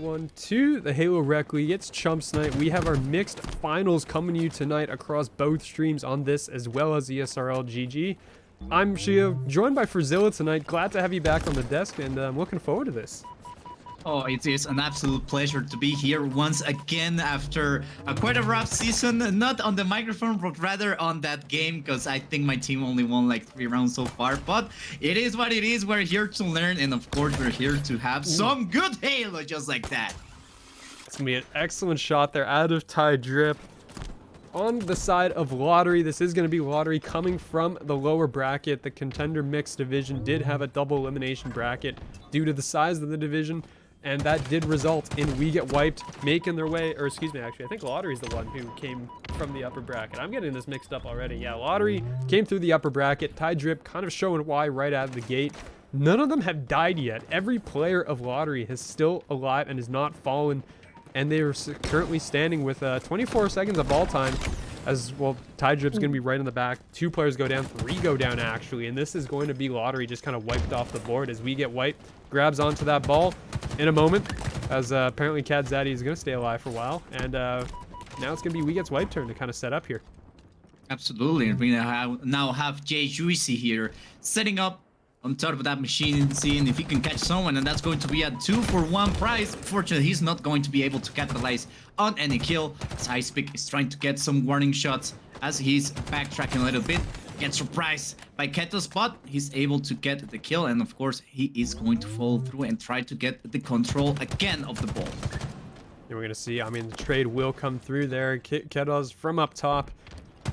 everyone to the Halo Rec League. It's Chumps night. We have our mixed finals coming to you tonight across both streams on this as well as ESRL GG. I'm Shio, joined by Frazilla tonight. Glad to have you back on the desk, and I'm looking forward to this. Oh, it is an absolute pleasure to be here once again after quite a rough season. Not on the microphone, but rather on that game, because I think my team only won like 3 rounds so far. But it is what it is. We're here to learn, and of course, we're here to have some good Halo, just like that. It's going to be an excellent shot there out of tie drip. On the side of lottery, this is going to be lottery coming from the lower bracket. The Contender Mixed division did have a double elimination bracket due to the size of the division. And that did result in We Get Wiped making their way, or excuse me, actually, I think Lottery's the one who came from the upper bracket. I'm getting this mixed up already. Yeah, Lottery came through the upper bracket. Tie Drip kind of showing why right out of the gate. None of them have died yet. Every player of Lottery is still alive and is not fallen. And they are currently standing with 24 seconds of ball time. As well, Tie Drip's going to be right in the back. 2 players go down, 3 go down actually. And this is going to be Lottery just kind of wiped off the board as We Get Wiped. Grabs onto that ball in a moment, as apparently Cad Zaddy is going to stay alive for a while. And now it's going to be We Get's Wiped turn to kind of set up here. Absolutely. We now have Jay Juicy here setting up on top of that machine, seeing if he can catch someone, and that's going to be a 2-for-1 prize. Unfortunately, he's not going to be able to capitalize on any kill. As Icepick is trying to get some warning shots as he's backtracking a little bit. Gets surprised by Keto's, but he's able to get the kill, and of course, he is going to follow through and try to get the control again of the ball. And we're going to see, I mean, the trade will come through there. Keto's from up top,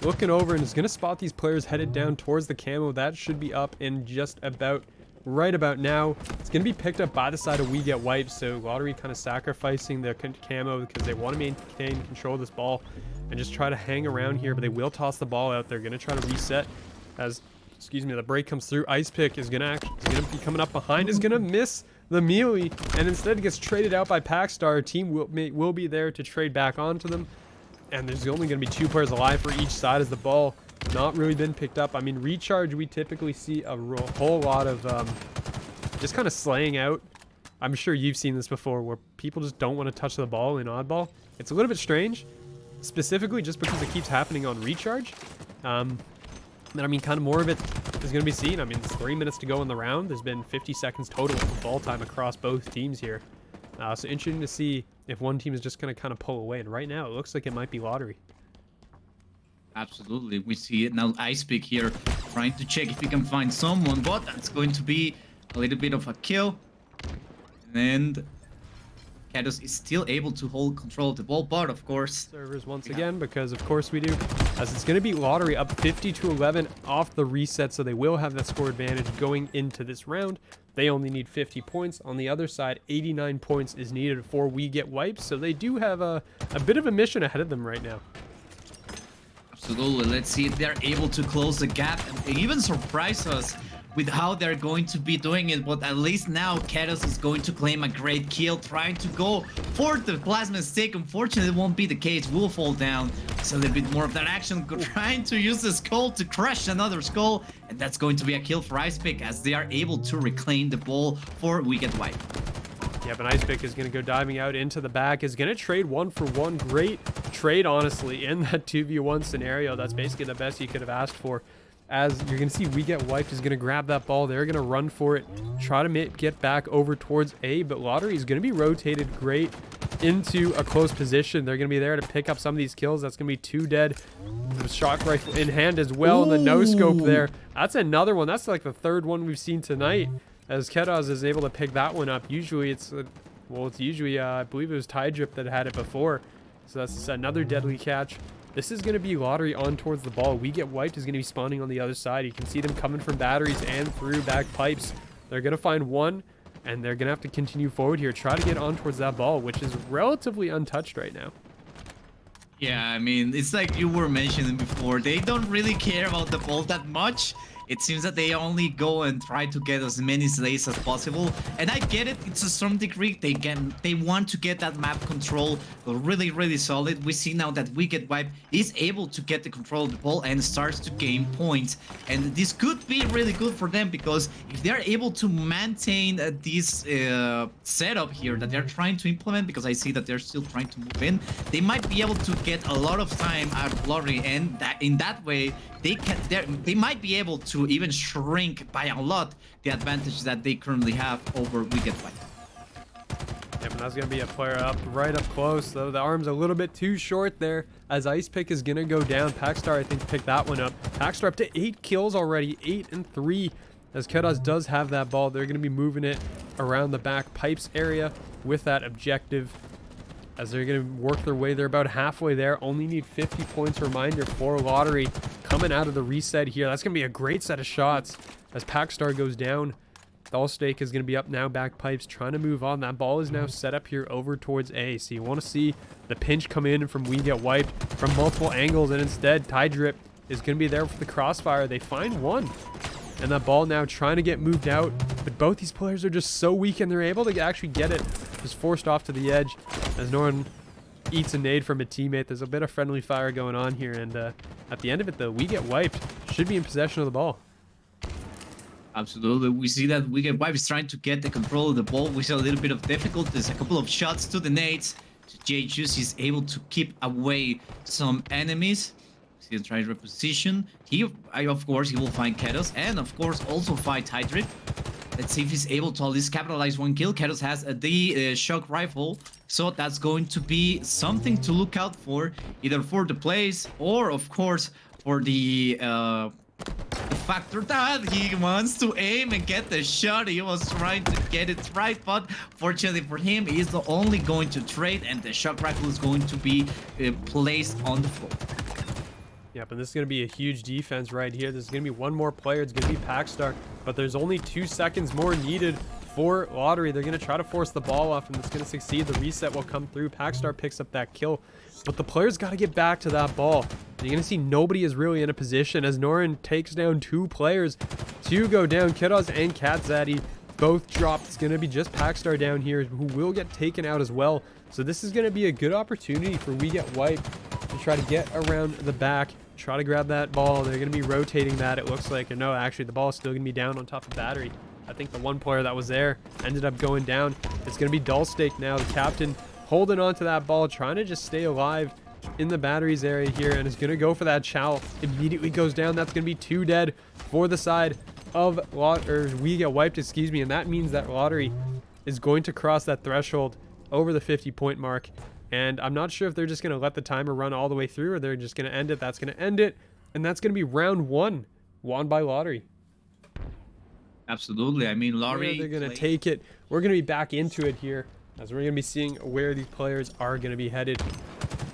looking over, and is going to spot these players headed down towards the camo. That should be up in just about right about now. It's going to be picked up by the side of We Get Wiped, so Lottery kind of sacrificing their camo because they want to maintain control of this ball and just try to hang around here, but they will toss the ball out. They're going to try to reset as, excuse me, the break comes through. Icepick is going to be coming up behind, is going to miss the melee, and instead gets traded out by Packstar. Team will be there to trade back onto them. And there's only going to be 2 players alive for each side as the ball not really been picked up. I mean, recharge, we typically see a whole lot of just kind of slaying out. I'm sure you've seen this before where people just don't want to touch the ball in oddball. It's a little bit strange, specifically just because it keeps happening on recharge. And I mean, kind of more of it is going to be seen. I mean, it's 3 minutes to go in the round. There's been 50 seconds total of ball time across both teams here. So interesting to see if one team is just going to kind of pull away. And right now, it looks like it might be Lottery. Absolutely. We see it now. Icepick here trying to check if he can find someone, but that's going to be a little bit of a kill. And Kados is still able to hold control of the ball, but of course... Servers once again, because of course we do. As it's going to be Lottery up 50-11 off the reset, so they will have that score advantage going into this round. They only need 50 points. On the other side, 89 points is needed for We Get Wiped, so they do have a bit of a mission ahead of them right now. Absolutely. Let's see if they're able to close the gap and even surprise us with how they're going to be doing it. But at least now Kados is going to claim a great kill, trying to go for the plasma stick. Unfortunately, it won't be the case. Will fall down. It's a little bit more of that action, trying to use the skull to crush another skull, and that's going to be a kill for Icepick as they are able to reclaim the ball for We Get Wiped. Yeah, but Icepick is going to go diving out into the back, is going to trade 1-for-1. Great trade, honestly, in that 2v1 scenario. That's basically the best you could have asked for. As you're going to see, We Get Wiped is going to grab that ball. They're going to run for it, try to get back over towards A, but Lottery is going to be rotated great into a close position. They're going to be there to pick up some of these kills. That's going to be 2 dead. The shock rifle in hand as well, and the no-scope there. That's another one. That's like the 3rd one we've seen tonight, as Kedoz is able to pick that one up. Usually it's, it's usually, I believe it was Tie Drip that had it before. So that's another deadly catch. This is going to be Lottery on towards the ball. We Get Wiped is going to be spawning on the other side. You can see them coming from batteries and through back pipes. They're going to find one, and they're going to have to continue forward here. Try to get on towards that ball, which is relatively untouched right now. Yeah, I mean, it's like you were mentioning before. They don't really care about the ball that much. It seems that they only go and try to get as many slays as possible, and I get it. It's to some degree they want to get that map control really solid. We see now that We Get Wiped is able to get the control of the ball and starts to gain points, and this could be really good for them, because if they're able to maintain this setup here that they're trying to implement, because I see that they're still trying to move in, they might be able to get a lot of time out of Lottery, and that in that way they might be able to even shrink by a lot the advantage that they currently have over We Get Wiped. Yeah, but that's going to be a player right up close, though. The arm's a little bit too short there, as Ice Pick is going to go down. Packstar, I think, picked that one up. Packstar up to 8 kills already, 8 and 3, as Kedos does have that ball. They're going to be moving it around the back pipes area with that objective, as they're going to work their way. They're about halfway there. Only need 50 points. Reminder for Lottery coming out of the reset here. That's going to be a great set of shots as Packstar goes down. Dollstake is going to be up now, back pipes, trying to move on. That ball is now set up here over towards A. So you want to see the pinch come in from We Get Wiped from multiple angles, and instead Tide Drip is going to be there for the crossfire. They find one, and that ball now trying to get moved out, but both these players are just so weak, and they're able to actually get it. Just forced off to the edge as Noran eats a nade from a teammate. There's a bit of friendly fire going on here, and at the end of it, though, We Get Wiped should be in possession of the ball. Absolutely. We see that We Get Wiped is trying to get the control of the ball. We see a little bit of difficulties, a couple of shots to the nades. Jay Juice is able to keep away some enemies. See him try to reposition. Of course, he will find Kedos, and of course also find Tide Drip. Let's see if he's able to at least capitalize one kill. Kedos has the shock rifle, so that's going to be something to look out for, either for the plays or of course for the factor that he wants to aim and get the shot. He was trying to get it right, but fortunately for him, he's only going to trade, and the shock rifle is going to be placed on the floor. Yep, and this is going to be a huge defense right here. There's going to be one more player. It's going to be Packstar, but there's only 2 seconds more needed for Lottery. They're going to try to force the ball off, and it's going to succeed. The reset will come through. Packstar picks up that kill, but the players got to get back to that ball. And you're going to see nobody is really in a position as Noran takes down 2 players to go down. Kedos and Katzaddy both dropped. It's going to be just Packstar down here, who will get taken out as well. So this is going to be a good opportunity for We Get Wiped to try to get around the back, try to grab that ball. They're going to be rotating that, it looks like. Or no, actually, the ball is still going to be down on top of Battery. I think the one player that was there ended up going down. It's going to be Dullstake now, the captain, holding on to that ball, trying to just stay alive in the Batteries area here, and is going to go for that chow. Immediately goes down. That's going to be 2 dead for the side of We Get Wiped, excuse me, and that means that Lottery is going to cross that threshold over the 50-point mark. And I'm not sure if they're just going to let the timer run all the way through, or they're just going to end it. That's going to end it, and that's going to be round 1 won by Lottery. Absolutely. I mean, Lottery, they're going to take it. We're going to be back into it here, as we're going to be seeing where these players are going to be headed.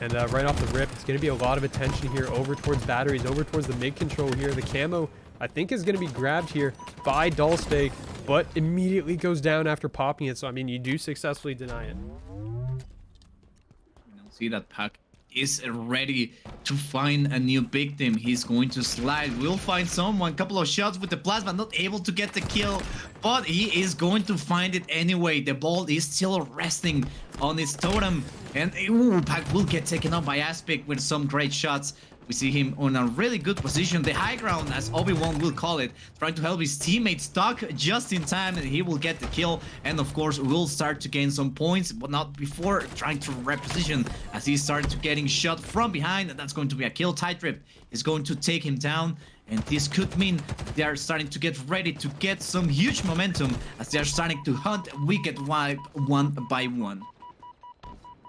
And right off the rip, it's going to be a lot of attention here over towards Batteries, over towards the mid control here. The camo, I think, is going to be grabbed here by Dullstake, but immediately goes down after popping it. So, I mean, you do successfully deny it. See that Pack is ready to find a new victim. He's going to slide. We'll find someone. Couple of shots with the plasma, not able to get the kill, but he is going to find it anyway. The ball is still resting on his totem, and Pack will get taken out by Aspic with some great shots. We see him on a really good position, the high ground, as Obi-Wan will call it, trying to help his teammates duck just in time, and he will get the kill. And of course, will start to gain some points, but not before trying to reposition, as he starts to getting shot from behind, and that's going to be a kill. Tide Drip is going to take him down, and this could mean they are starting to get ready to get some huge momentum, as they are starting to hunt We Get Wiped 1 by 1.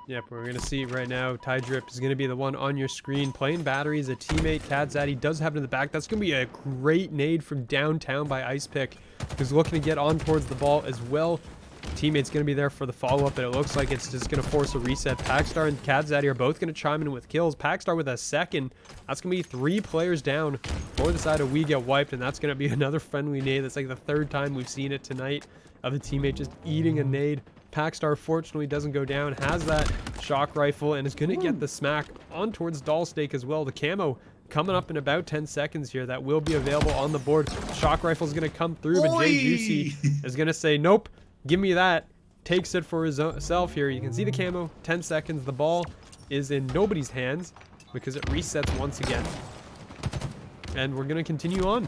Yep, we're going to see right now, Tide Drip is going to be the one on your screen. Playing Batteries, a teammate, Katzaddy, does have it in the back. That's going to be a great nade from downtown by Ice Pick, who's looking to get on towards the ball as well. Teammate's going to be there for the follow-up, but it looks like it's just going to force a reset. Packstar and Katzaddy are both going to chime in with kills. Packstar with a second. That's going to be 3 players down for the side of We Get Wiped, and that's going to be another friendly nade. That's like the 3rd time we've seen it tonight of the teammate just eating a nade. Packstar fortunately doesn't go down, has that shock rifle, and is going to get the smack on towards Dullstake as well. The camo coming up in about 10 seconds here that will be available on the board. Shock rifle is going to come through, but Jay Juicy is going to say, nope, give me that. Takes it for himself here. You can see the camo, 10 seconds. The ball is in nobody's hands because it resets once again. And we're going to continue on.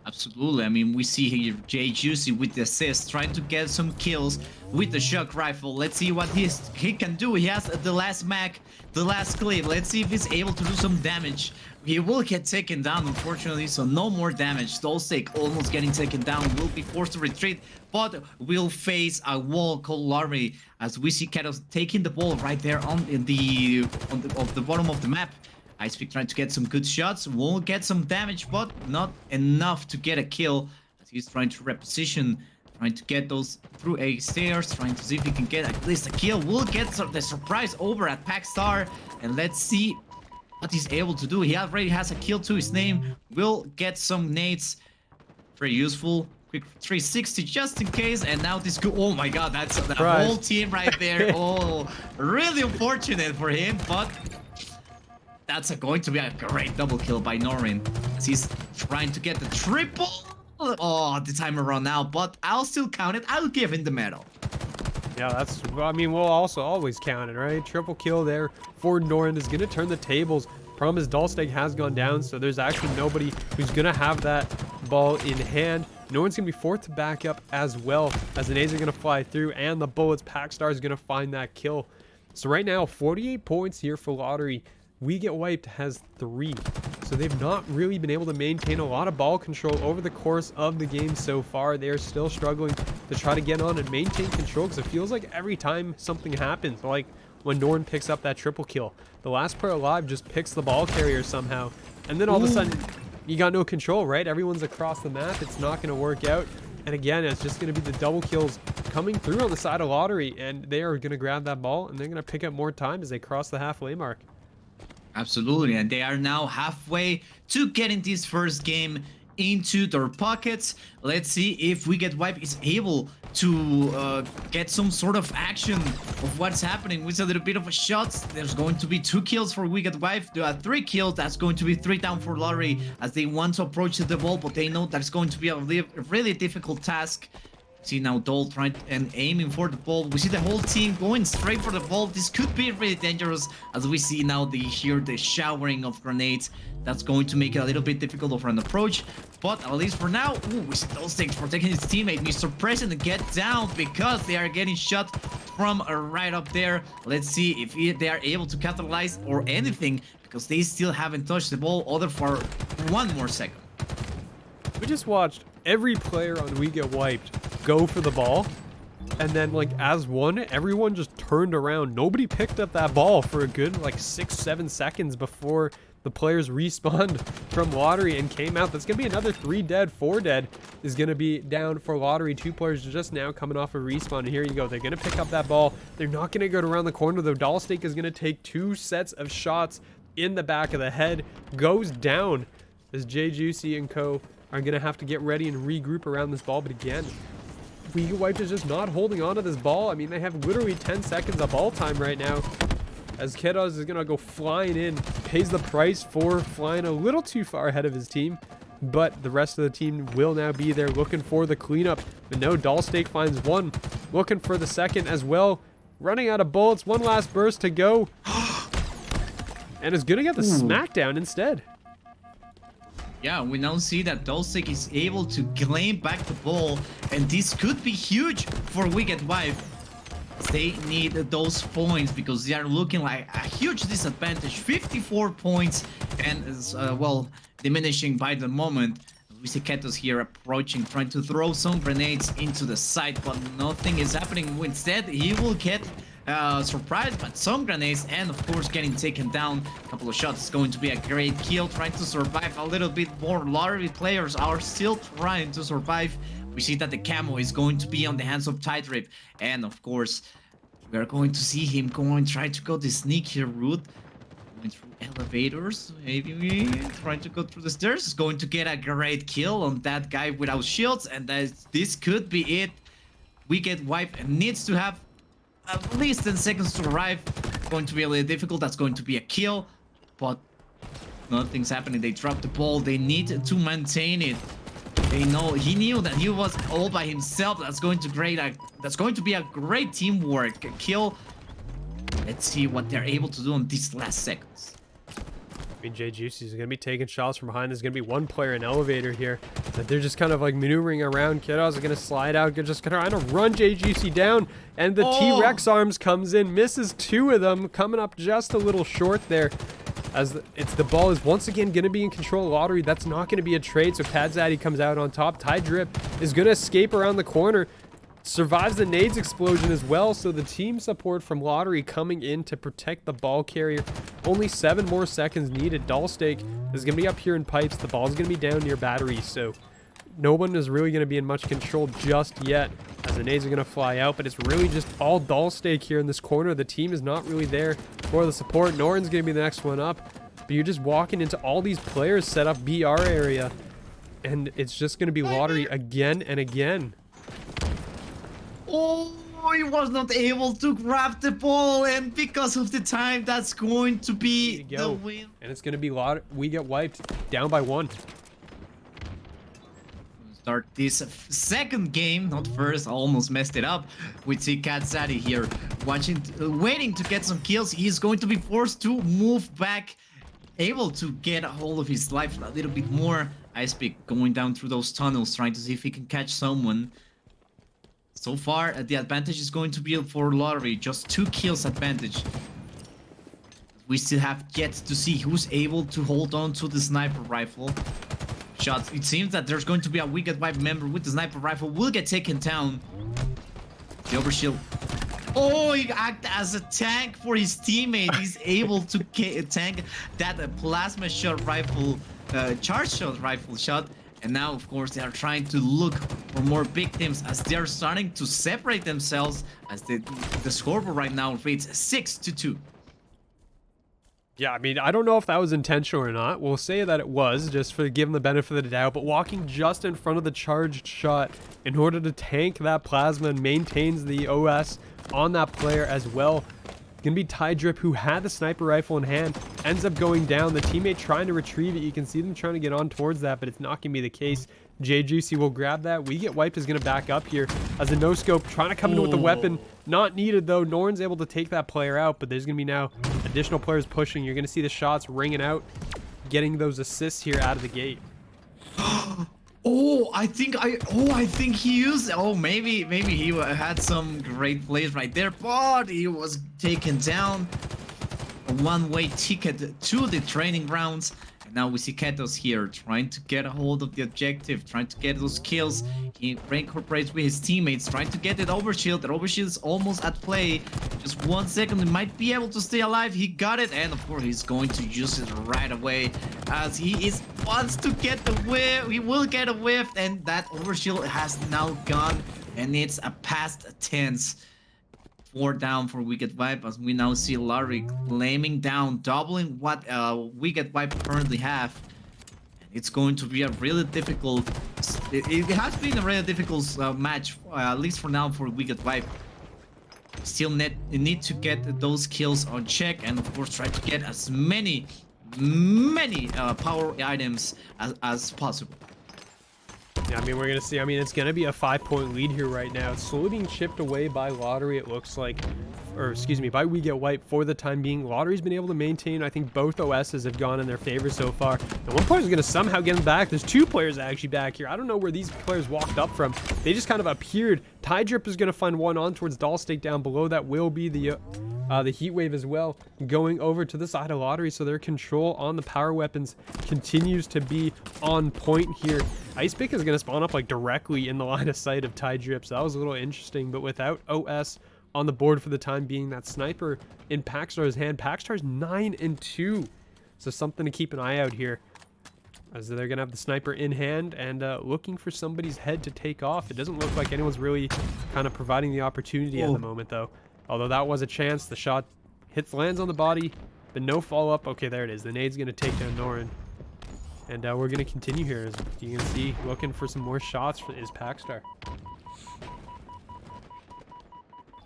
Absolutely. I mean, we see here Jay Juicy with the assist, trying to get some kills with the shock rifle. Let's see what he can do. He has the last mag, the last clip. Let's see if he's able to do some damage. He will get taken down, unfortunately, so no more damage. Dolstake almost getting taken down, will be forced to retreat, but will face a wall called Larry as we see Ketos taking the ball right there on the bottom of the map. Icepeak trying to get some good shots, will get some damage, but not enough to get a kill as he's trying to reposition, trying to get those through a stairs, trying to see if he can get at least a kill. Will get the surprise over at Packstar, and let's see what he's able to do. He already has a kill to his name, will get some nades, very useful. Quick 360 just in case, and now this oh my god, that's the whole team right there. Oh, really unfortunate for him, but that's going to be a great double kill by Norin as he's trying to get the triple. Oh, the time around now, but I'll still count it. I'll give him the medal. Yeah, that's, I mean, we'll also always count it, right? Triple kill there for Norin is going to turn the tables. Problem is Dolstake has gone down, so there's actually nobody who's going to have that ball in hand. Norin's going to be forced to back up as well as the nades are going to fly through and the bullets. Packstar is going to find that kill. So right now, 48 points here for Lottery. We Get Wiped has 3. So they've not really been able to maintain a lot of ball control over the course of the game so far. They are still struggling to try to get on and maintain control because it feels like every time something happens, like when Norin picks up that triple kill, the last player alive just picks the ball carrier somehow. And then all of a sudden, you got no control, right? Everyone's across the map. It's not going to work out. And again, it's just going to be the double kills coming through on the side of Lottery. And they are going to grab that ball and they're going to pick up more time as they cross the halfway mark. Absolutely, and they are now halfway to getting this first game into their pockets. Let's see if We Get Wiped is able to get some sort of action of what's happening with a little bit of a shot. There's going to be 2 kills for We Get Wiped. 3 kills, that's going to be 3 down for Lottery as they want to approach the ball, but they know that's going to be a really difficult task. See now Dole trying and aiming for the ball. We see the whole team going straight for the ball. This could be really dangerous as we see now the showering of grenades. That's going to make it a little bit difficult for an approach. But at least for now, we see those things protecting his teammate. Mr. President get down because they are getting shot from right up there. Let's see if they are able to capitalize or anything because they still haven't touched the ball other for 1 more second. We just watched every player on We Get Wiped go for the ball, and then like as one, everyone just turned around. Nobody picked up that ball for a good like 6-7 seconds before the players respawned from Lottery and came out. That's gonna be another 3 dead, 4 dead is gonna be down for Lottery. 2 players just now coming off a respawn, and here you go. They're gonna pick up that ball. They're not gonna go around the corner though. Dolstake is gonna take 2 sets of shots in the back of the head, goes down as Jay Juicy and co are gonna have to get ready and regroup around this ball. But again, We Get Wiped is just not holding on to this ball. I mean, they have literally 10 seconds of ball time right now as Kedos is gonna go flying in, pays the price for flying a little too far ahead of his team, but the rest of the team will now be there looking for the cleanup. But no, Dolstake finds 1, looking for the second as well, running out of bullets. 1 last burst to go and is gonna get the smackdown instead. Yeah, we now see that Dolstake is able to claim back the ball, and this could be huge for We Get Wiped. They need those points because they are looking like a huge disadvantage. 54 points and well, diminishing by the moment. We see Ketos here approaching, trying to throw some grenades into the site, but nothing is happening. Instead, he will get surprised by some grenades and of course getting taken down. A couple of shots is going to be a great kill, trying to survive a little bit more. Lottery players are still trying to survive. We see that the camo is going to be on the hands of Tightrip, and of course we are going to see him try to go the sneaky route, going through elevators, maybe trying to go through the stairs. Is going to get a great kill on that guy without shields, and this could be it. We Get Wiped and needs to have at least 10 seconds to arrive. Going to be a little difficult. That's going to be a kill, but Nothing's happening. They dropped the ball. They need to maintain it. He knew that he was all by himself. That's going to be a great teamwork kill. Let's see what they're able to do on these last seconds. I mean, Jay Juicy is going to be taking shots from behind. There's going to be one player in elevator here that they're just kind of like maneuvering around. Kiddos are going to slide out, just trying to run Jay Juicy down, and the T-Rex arms comes in, misses 2 of them, coming up just a little short there. As the ball is once again going to be in control of Lottery. That's not going to be a trade, so Kadzaddy comes out on top. Ty Drip is going to escape around the corner. Survives the nades explosion as well, so the team support from Lottery coming in to protect the ball carrier. Only 7 more seconds needed. Dollstake is going to be up here in pipes. The ball's going to be down near battery, so no one is really going to be in much control just yet, as the nades are going to fly out, but it's really just all Dollstake here in this corner. The team is not really there for the support. Norin's going to be the next one up, but you're just walking into all these players set up BR area, and it's just going to be Lottery again and again. Oh, he was not able to grab the ball, and because of the time, that's going to be the win. And it's going to be we get wiped down by 1. Start this second game, not first. I almost messed it up. We see Kadzaddy here waiting to get some kills. He's going to be forced to move back, able to get a hold of his life a little bit more. Icepick going down through those tunnels, trying to see if he can catch someone. So far, the advantage is going to be for Lottery. Just 2 kills advantage. We still have yet to see who's able to hold on to the sniper rifle. Shots. It seems that there's going to be a We Get Wiped member with the sniper rifle. Will get taken down. The overshield. Oh, he acted as a tank for his teammate. He's able to tank that plasma shot rifle, charge shot rifle shot. And now, of course, they are trying to look for more victims as they are starting to separate themselves, as the scoreboard right now reads 6-2. Yeah, I mean, I don't know if that was intentional or not. We'll say that it was, just for give them the benefit of the doubt. But walking just in front of the charged shot in order to tank that plasma and maintains the OS on that player as well. Gonna be Ty Drip, who had the sniper rifle in hand, ends up going down. The teammate trying to retrieve it. You can see them trying to get on towards that, but it's not gonna be the case. Jay Juicy will grab that. We Get Wiped is gonna back up here as a no scope, trying to come in with the weapon. Not needed though. Norin's able to take that player out, but there's gonna be now additional players pushing. You're gonna see the shots ringing out, getting those assists here out of the gate. I think he used. Maybe he had some great plays right there, but he was taken down. A one-way ticket to the training grounds. And now we see Ketos here trying to get a hold of the objective, trying to get those kills. He reincorporates with his teammates, trying to get that overshield. That overshield is almost at play. Just 1 second, he might be able to stay alive. He got it, and of course he's going to use it right away, as he wants to get the whiff. He will get a whiff, and that overshield has now gone, and it's a past tense. 4 down for We Get Wiped, as we now see Larry claiming down, doubling what We Get Wiped currently have. It's going to be a really difficult. It has been a really difficult match, at least for now, for We Get Wiped. Still need to get those kills on check, and of course try to get as many power items as possible. Yeah, I mean, we're going to see. I mean, it's going to be a 5-point lead here right now. It's slowly being chipped away by Lottery, it looks like. Or, excuse me, by We Get Wiped for the time being. Lottery's been able to maintain. I think both OSs have gone in their favor so far. And one player is going to somehow get him back. There's 2 players actually back here. I don't know where these players walked up from. They just kind of appeared. Ty Drip is going to find one on towards Dollstake down below. That will be the heat wave as well, going over to the side of Lottery, so their control on the power weapons continues to be on point here. Icepick is going to spawn up like directly in the line of sight of Ty Drip, so that was a little interesting, but without OS on the board for the time being, that sniper in Packstar's hand. Packstar's 9-2, so something to keep an eye out here, as they're going to have the sniper in hand and looking for somebody's head to take off. It doesn't look like anyone's really kind of providing the opportunity at the moment, though. Although that was a chance. The shot lands on the body, but no follow-up. Okay, there it is. The nade's going to take down Norin. And we're going to continue here. As you can see, looking for some more shots is Packstar.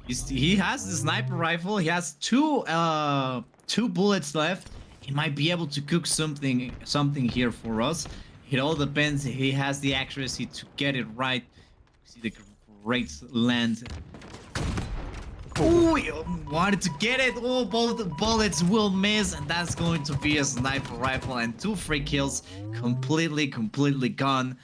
He has the sniper rifle. He has two bullets left. he might be able to cook something here for us. It all depends. He has the accuracy to get it right. See the great land. Oh, he wanted to get it. Oh, both bullets will miss, and that's going to be a sniper rifle and 2 free kills. Completely gone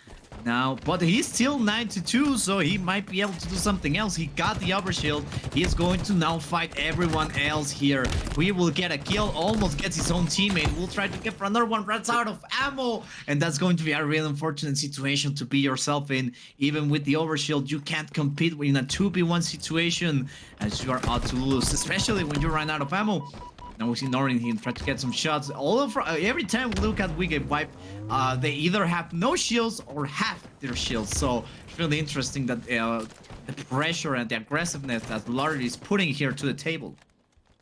now. But he's still 9-2, so he might be able to do something else. He got the overshield. He is going to now fight everyone else here. We will get a kill. Almost gets his own teammate. We'll try to get for another one. Runs out of ammo, and that's going to be a real unfortunate situation to be yourself in. Even with the overshield, you can't compete in a 2v1 situation, as you are out to lose, especially when you run out of ammo. Now we see Norin here try to get some shots. Every time we look at We Get Wiped, they either have no shields or half their shields. So it's really interesting that the pressure and the aggressiveness that Lottery is putting here to the table.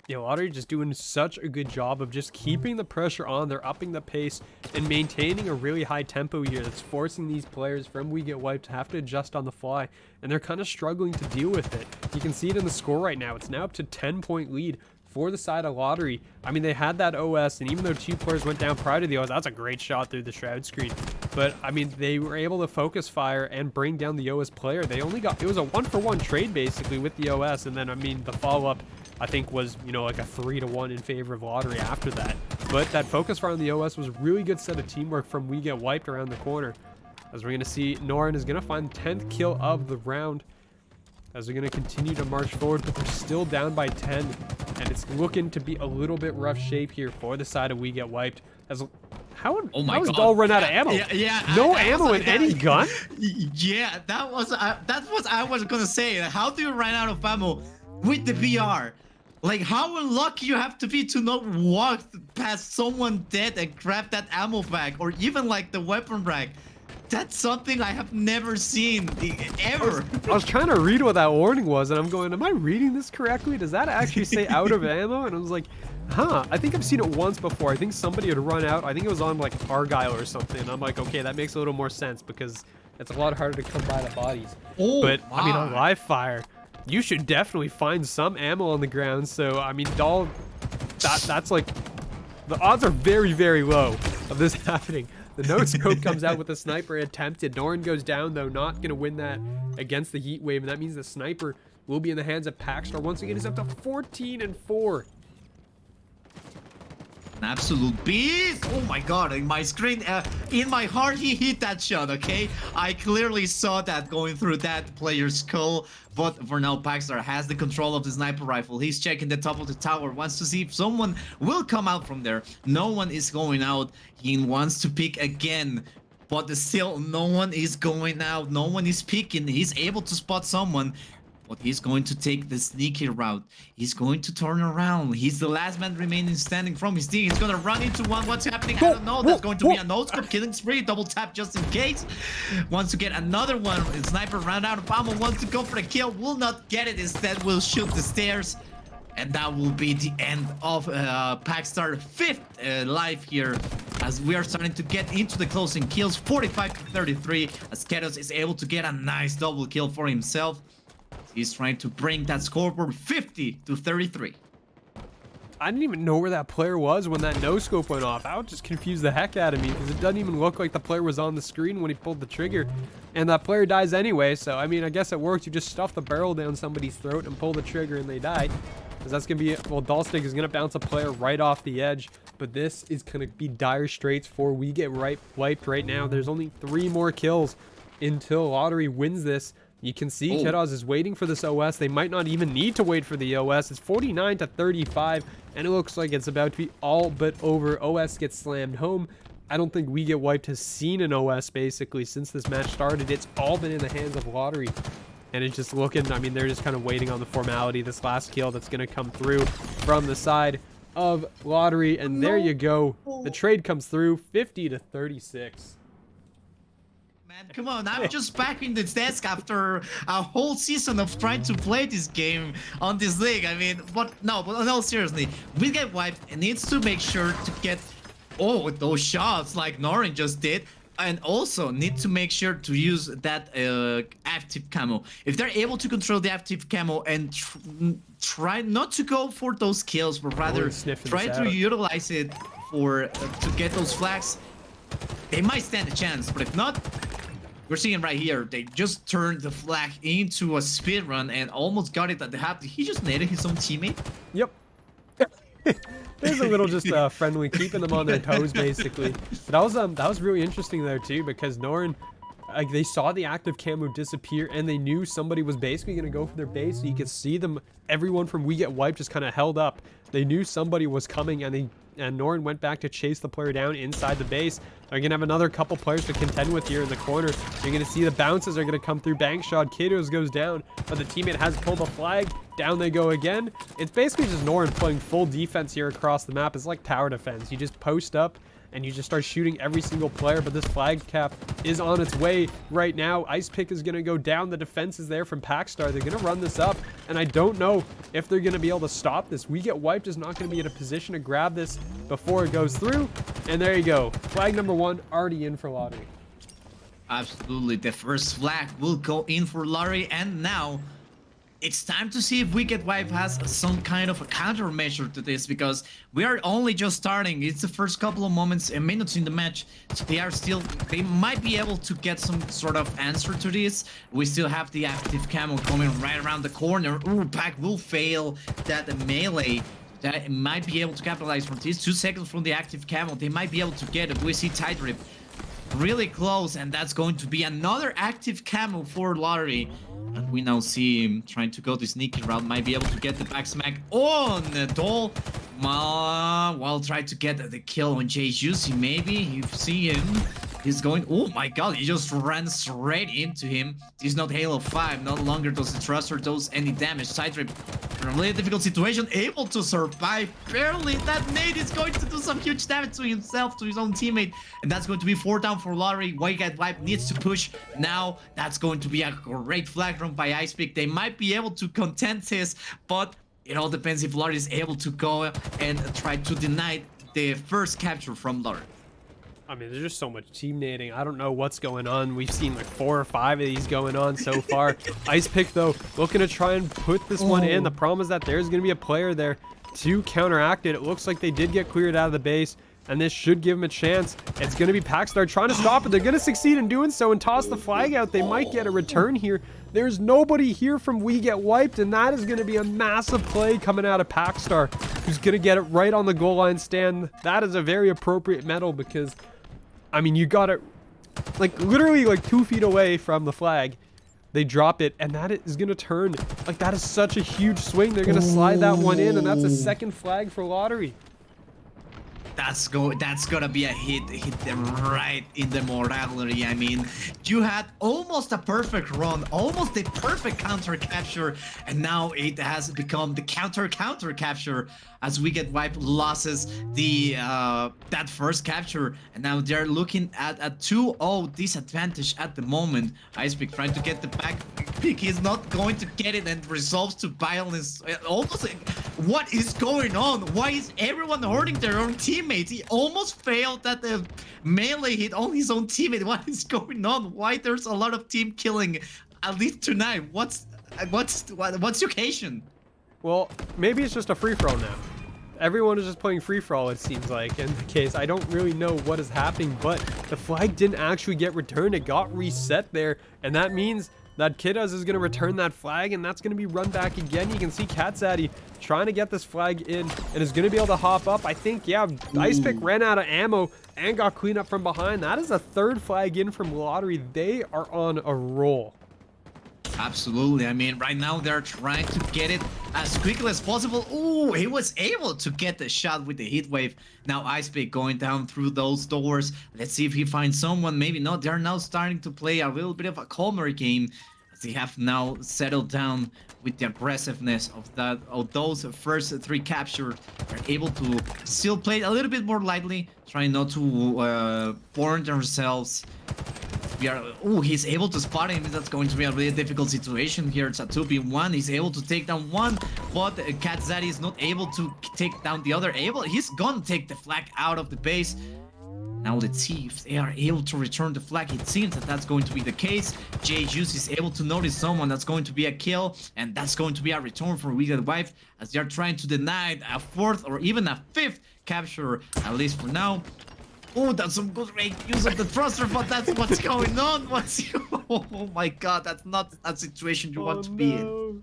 Yeah, Lottery just doing such a good job of just keeping the pressure on. They're upping the pace and maintaining a really high tempo here that's forcing these players from We Get Wiped to have to adjust on the fly, and they're kind of struggling to deal with it. You can see it in the score right now. It's now up to 10-point lead for the side of Lottery. I mean, they had that OS, and even though 2 players went down prior to the OS, that's a great shot through the Shroud screen. But, I mean, they were able to focus fire and bring down the OS player. They only got, it was a 1-for-1 trade, basically, with the OS, and then, I mean, the follow-up, I think, was, you know, like a 3-1 in favor of Lottery after that. But that focus fire on the OS was a really good set of teamwork from We Get Wiped around the corner. As we're going to see, Norin is going to find the 10th kill of the round, as they're going to continue to march forward, but they're still down by 10, and it's looking to be a little bit rough shape here for the side of We Get Wiped. As how has Doll run out of ammo? No ammo in any gun? Yeah, that was what I was gonna say. How do you run out of ammo with the VR? Like, how unlucky you have to be to not walk past someone dead and grab that ammo bag, or even like the weapon rack. That's something I have never seen ever. I was trying to read what that warning was, and I'm going, am I reading this correctly? Does that actually say out of ammo? And I was like, huh, I think I've seen it once before. I think somebody had run out. I think it was on like Argyle or something. And I'm like, okay, that makes a little more sense because it's a lot harder to come by the bodies. Oh, but I mean, on live fire, you should definitely find some ammo on the ground. So I mean, Doll, that's like, the odds are very low of this happening. The no scope comes out with the sniper attempted. Norin goes down, though, not going to win that against the heat wave, and that means the sniper will be in the hands of Packstar. Once again, he's up to 14-4. An absolute beast. Oh my god, in my screen, in my heart, he hit that shot, okay? I clearly saw that going through that player's skull. But for now, Packstar has the control of the sniper rifle. He's checking the top of the tower, wants to see if someone will come out from there. No one is going out. He wants to pick again, but still no one is going out. No one is picking. He's able to spot someone, but he's going to take the sneaky route. He's going to turn around. He's the last man remaining standing from his team. He's going to run into one. What's happening? I don't know. That's going to be a no-scope killing spree. Double tap just in case. Wants to get another one. Sniper ran out of ammo. Wants to go for the kill. Will not get it. Instead, will shoot the stairs. And that will be the end of Packstar 5th life here, as we are starting to get into the closing kills. 45-33, as Ketos is able to get a nice double kill for himself. He's trying to bring that scoreboard 50-33. I didn't even know where that player was when that no-scope went off. That would just confuse the heck out of me, because it doesn't even look like the player was on the screen when he pulled the trigger. And that player dies anyway, so I mean, I guess it works. You just stuff the barrel down somebody's throat and pull the trigger and they die. Because that's going to be, well, Dollstick is going to bounce a player right off the edge. But this is going to be dire straits for We Get Wiped right now. There's only 3 more kills until Lottery wins this. You can see Kedos is waiting for this OS. They might not even need to wait for the OS. It's 49-35, and it looks like it's about to be all but over. OS gets slammed home. I don't think We Get Wiped has seen an OS, basically, since this match started. It's all been in the hands of Lottery. And it's just looking, I mean, they're just kind of waiting on the formality. This last kill that's going to come through from the side of Lottery. And there you go. The trade comes through, 50-36. Man, come on, I'm just back in this desk after a whole season of trying to play this game on this league. I mean, but no, seriously, We Get Wiped and needs to make sure to get those shots like Norin just did, and also need to make sure to use that active camo. If they're able to control the active camo and try not to go for those kills, but rather try to utilize it for to get those flags, they might stand a chance. But if not, we're seeing right here, they just turned the flag into a speed run and almost got it at the half. Did he just nated his own teammate? Yep. There's a little just friendly, keeping them on their toes, basically. But that was really interesting there too, because Norin, like, they saw the active camo disappear and they knew somebody was basically going to go for their base. So you could see them, everyone from We Get Wiped just kind of held up. They knew somebody was coming, and Norin went back to chase the player down inside the base. They're going to have another couple players to contend with here in the corner. You're going to see the bounces are going to come through. Bank shot, Katos goes down, but the teammate has pulled a flag. Down they go again. It's basically just Norin playing full defense here across the map. It's like tower defense. You just post up and you just start shooting every single player, but this flag cap is on its way right now. Ice Pick is going to go down. The defense is there from Packstar. They're going to run this up, and I don't know if they're going to be able to stop this. We Get Wiped is not going to be in a position to grab this before it goes through, and there you go. Flag number 1 already in for lottery. Absolutely, the first flag will go in for lottery, and now it's time to see if We Get Wiped has some kind of a countermeasure to this, because we are only just starting. It's the first couple of moments and minutes in the match, so they might be able to get some sort of answer to this. We still have the active camo coming right around the corner. Ooh, Pack will fail that melee. That might be able to capitalize from this. 2 seconds from the active camo, they might be able to get it. We see Tight Rip really close, and that's going to be another active camo for lottery. And we now see him trying to go the sneaky route, might be able to get the back smack on the Doll. While trying to get the kill on Jay Juicy, maybe. You see him. He's going, oh my god, he just ran straight into him. He's not Halo 5, no longer does the thruster does any damage. Side Rip, in a really difficult situation, able to survive barely. That nade is going to do some huge damage to himself, to his own teammate. And that's going to be 4 down for lottery. We Get Wiped needs to push now. That's going to be a great flag run by Ice Pick. They might be able to contend this, but it all depends if lottery is able to go and try to deny the first capture from lottery. I mean, there's just so much team nading. I don't know what's going on. We've seen like 4 or 5 of these going on so far. Ice Pick, though, looking to try and put this one in. The problem is that there's going to be a player there to counteract it. It looks like they did get cleared out of the base, and this should give them a chance. It's going to be Packstar trying to stop it. They're going to succeed in doing so and toss the flag out. They might get a return here. There's nobody here from We Get Wiped, and that is going to be a massive play coming out of Packstar, who's going to get it right on the goal line stand. That is a very appropriate medal, because I mean, you got it like literally like 2 feet away from the flag. They drop it, and that is going to turn. Like, that is such a huge swing. They're going to slide that one in, and that's a second flag for lottery. That's gonna be a hit them right in the morality. I mean, you had almost a perfect run, almost a perfect counter capture, and now it has become the counter capture as We Get Wiped losses the that first capture, and now they're looking at a 2-0 disadvantage at the moment. Ice Pick trying to get the back pick. He's not going to get it and resolves to violence. Almost like, what is going on? Why is everyone hurting their own teammates? He almost failed at the melee hit on his own teammate. What is going on? Why there's a lot of team killing, at least tonight? What's the occasion? Well, maybe it's just a free-for-all now. Everyone is just playing free-for-all, it seems like, in the case. I don't really know what is happening, but the flag didn't actually get returned. It got reset there, and that means that Kiddas is going to return that flag, and that's going to be run back again. You can see Katzaddy trying to get this flag in and is going to be able to hop up. I think, yeah, Ice Pick ran out of ammo and got cleaned up from behind. That is a 3rd flag in from lottery. They are on a roll. Absolutely. I mean, right now they're trying to get it as quickly as possible. Ooh, he was able to get the shot with the heat wave. Now Ice Pick going down through those doors. Let's see if he finds someone. Maybe not. They're now starting to play a little bit of a calmer game, as they have now settled down with the aggressiveness of those first 3 captures. They're able to still play a little bit more lightly, trying not to burn themselves. He's able to spot him. That's going to be a really difficult situation here. It's a 2v1. He's able to take down one, but Katzaddy is not able to take down the other. He's gonna take the flag out of the base. Now let's see if they are able to return the flag. It seems that that's going to be the case. Juice is able to notice someone. That's going to be a kill, and that's going to be a return for We Get Wiped, as they are trying to deny a fourth or even a fifth capture, at least for now. Oh, that's some good great use of the thruster, but that's what's going on. Oh my god, that's not a situation you want to be in.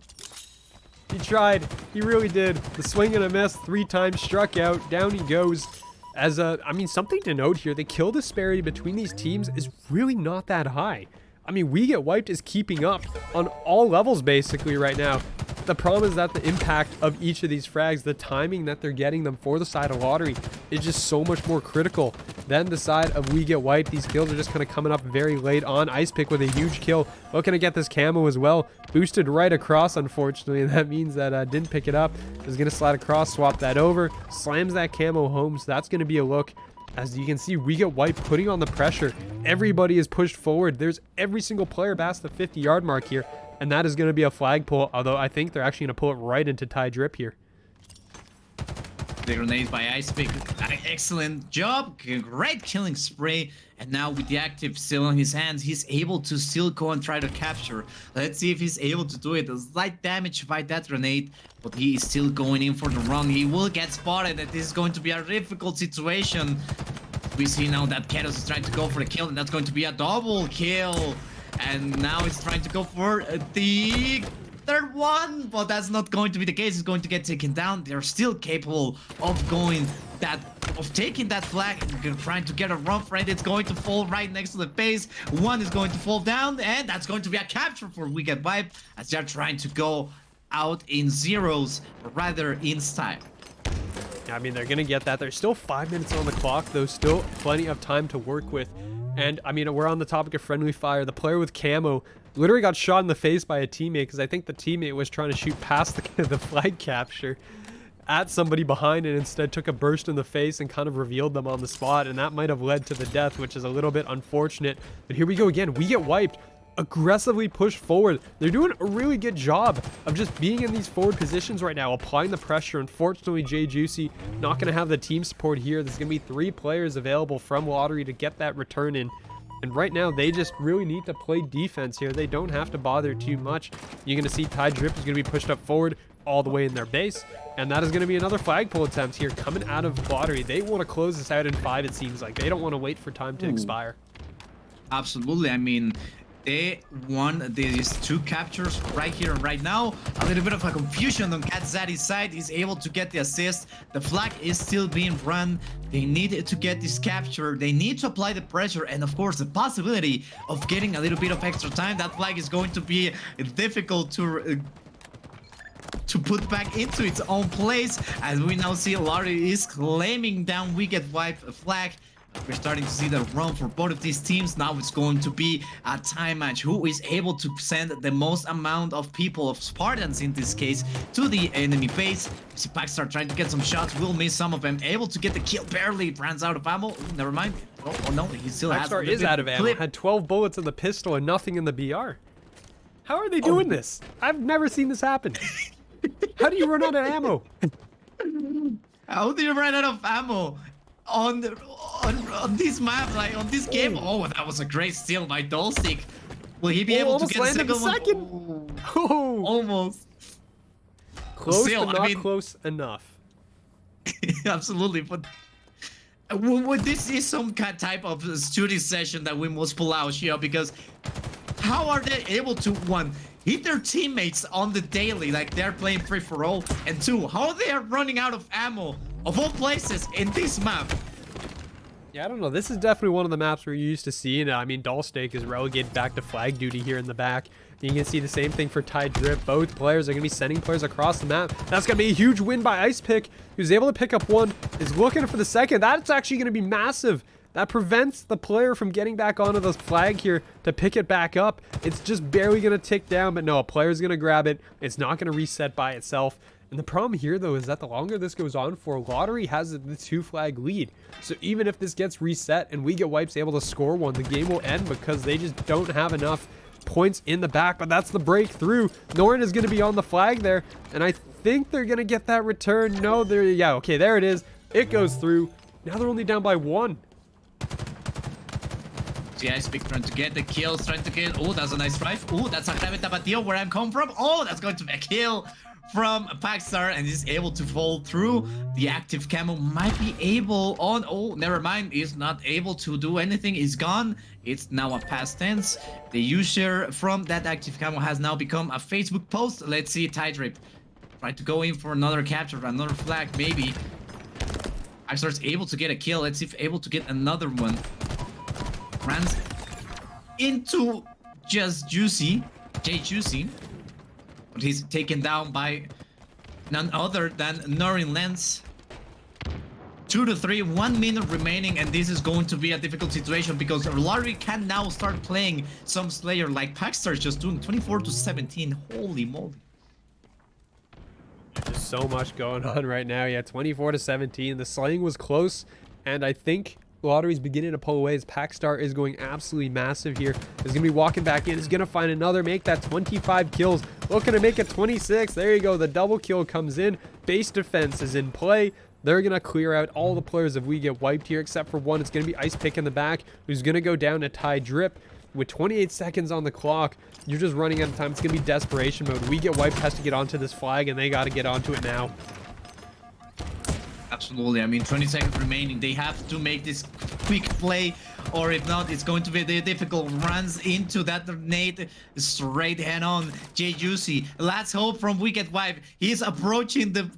He tried. He really did. The swing and a miss 3 times, struck out. Down he goes. As I mean, something to note here, the kill disparity between these teams is really not that high. I mean, We Get Wiped is keeping up on all levels basically right now. The problem is that the impact of each of these frags, the timing that they're getting them for the side of Lottery is just so much more critical than the side of We Get Wiped. These kills are just kind of coming up very late on. Ice Pick with a huge kill. Looking to get this camo as well. Boosted right across, unfortunately, and that means that didn't pick it up. Is going to slide across, swap that over. Slams that camo home, so that's going to be a look. As you can see, We Get Wiped putting on the pressure. Everybody is pushed forward. There's every single player past the 50-yard mark here. And that is going to be a flag pull, although I think they're actually going to pull it right into Ty Drip here. The grenades by Ice Pick. Excellent job. Great killing spree. And now with the active still on his hands, he's able to still go and try to capture. Let's see if he's able to do it. A slight damage by that grenade, but he is still going in for the run. He will get spotted, and this is going to be a difficult situation. We see now that Ketos is trying to go for the kill, and that's going to be a double kill. And now he's trying to go for the third one, but that's not going to be the case. He's going to get taken down. They're still capable of taking that flag and trying to get a run for it. It's going to fall right next to the base. One is going to fall down, and that's going to be a capture for We Get Wiped, as they're trying to go out in zeros, rather in style. I mean, they're going to get that. There's still 5 minutes on the clock, though. Still plenty of time to work with. And, I mean, we're on the topic of friendly fire. The player with camo literally got shot in the face by a teammate because I think the teammate was trying to shoot past the flag capture at somebody behind and instead took a burst in the face and kind of revealed them on the spot. And that might have led to the death, which is a little bit unfortunate. But here we go again. We Get Wiped. Aggressively pushed forward. They're doing a really good job of just being in these forward positions right now, applying the pressure. Unfortunately, Juicy not going to have the team support here. There's going to be 3 players available from Lottery to get that return in. And right now, they just really need to play defense here. They don't have to bother too much. You're going to see Ty Drip is going to be pushed up forward all the way in their base. And that is going to be another flagpole attempt here coming out of Lottery. They want to close this out in 5, it seems like. They don't want to wait for time to expire. Absolutely. I mean, they won these 2 captures right here and right now. A little bit of a confusion on Cat Zaddy's side. He's able to get the assist. The flag is still being run. They need to get this capture. They need to apply the pressure, and of course the possibility of getting a little bit of extra time. That flag is going to be difficult to put back into its own place, as we now see Lottery is claiming down We Get Wiped flag. We're starting to see the run for both of these teams. Now it's going to be a time match. Who is able to send the most amount of people, of Spartans in this case, to the enemy base? See Packstar trying to get some shots, will miss some of them. Able to get the kill, barely runs out of ammo. Ooh, never mind. Oh no, he still has. Packstar is out of ammo. Had 12 bullets in the pistol and nothing in the BR. How are they doing this? I've never seen this happen. How do you run out of ammo? How do you run out of ammo on this map, like on this game? Oh, that was a great steal by Dolstick. Will he be able to get the second one? Oh, almost. Close, still, but not close enough. Absolutely, but this is some type of study session that we must pull out here, because how are they able to, 1, hit their teammates on the daily, like they're playing free for all, and 2, how they are running out of ammo of all places in this map? Yeah, I don't know. This is definitely one of the maps we're used to seeing. I mean, Dollstake is relegated back to flag duty here in the back. You can see the same thing for Ty Drip. Both players are going to be sending players across the map. That's going to be a huge win by Ice Pick, who's able to pick up 1, is looking for the second. That's actually going to be massive. That prevents the player from getting back onto the flag here to pick it back up. It's just barely going to tick down, but no, a player's going to grab it. It's not going to reset by itself. And the problem here, though, is that the longer this goes on for, Lottery has the 2-flag lead. So even if this gets reset and We Get Wipes able to score 1, the game will end because they just don't have enough points in the back. But that's the breakthrough. Norrin is going to be on the flag there, and I think they're going to get that return. No, yeah, okay, there it is. It goes through. Now they're only down by 1. The Ice Pick trying to get the kills, trying to kill. Oh, that's a nice drive. Oh, that's a grave tapatio where I'm come from. Oh, that's going to be a kill from Packstar, and he's able to fall through. The active camo might be able on. Oh, never mind. He's not able to do anything. He's gone. It's now a past tense. The user from that active camo has now become a Facebook post. Let's see Tide Rip. Try to go in for another capture, another flag, maybe. Packstar's able to get a kill. Let's see if able to get another one. Runs into just Juicy, Juicy, but he's taken down by none other than Norin Lens. 2 to 3, 1 minute remaining, and this is going to be a difficult situation because Lottery can now start playing some Slayer like Packstar is just doing 24 to 17. Holy moly. There's so much going on right now. Yeah, 24 to 17. The slaying was close, and I think Lottery's beginning to pull away as Packstar is going absolutely massive here. He's going to be walking back in. He's going to find another, make that 25 kills. Looking to make it 26. There you go. The double kill comes in. Base defense is in play. They're going to clear out all the players if we get wiped here, except for one. It's going to be Ice Pick in the back, who's going to go down to Tide Drip. With 28 seconds on the clock, you're just running out of time. It's going to be desperation mode. We get wiped, has to get onto this flag, and they got to get onto it now. Absolutely. I mean, 20 seconds remaining. They have to make this quick play, or if not, it's going to be difficult. Runs into that grenade straight head on. Juicy. Let's hope from Wicked Wife. He's approaching the...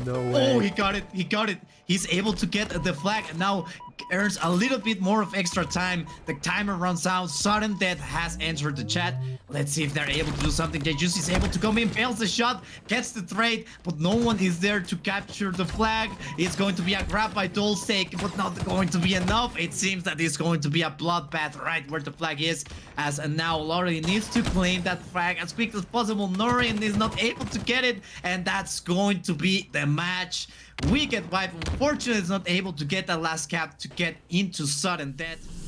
No way. Oh, he got it. He got it. He's able to get the flag. Now earns a little bit more of extra time. The timer runs out. Sudden Death has entered the chat. Let's see if they're able to do something. Juicy is able to come in, fails the shot, gets the trade, but no one is there to capture the flag. It's going to be a grab by Dolstake, but not going to be enough. It seems that it's going to be a bloodbath right where the flag is, as now Lottery needs to claim that flag as quick as possible. Norin is not able to get it, and that's going to be the match. Wicked Wife, unfortunately, is not able to get that last cap to get into sudden death.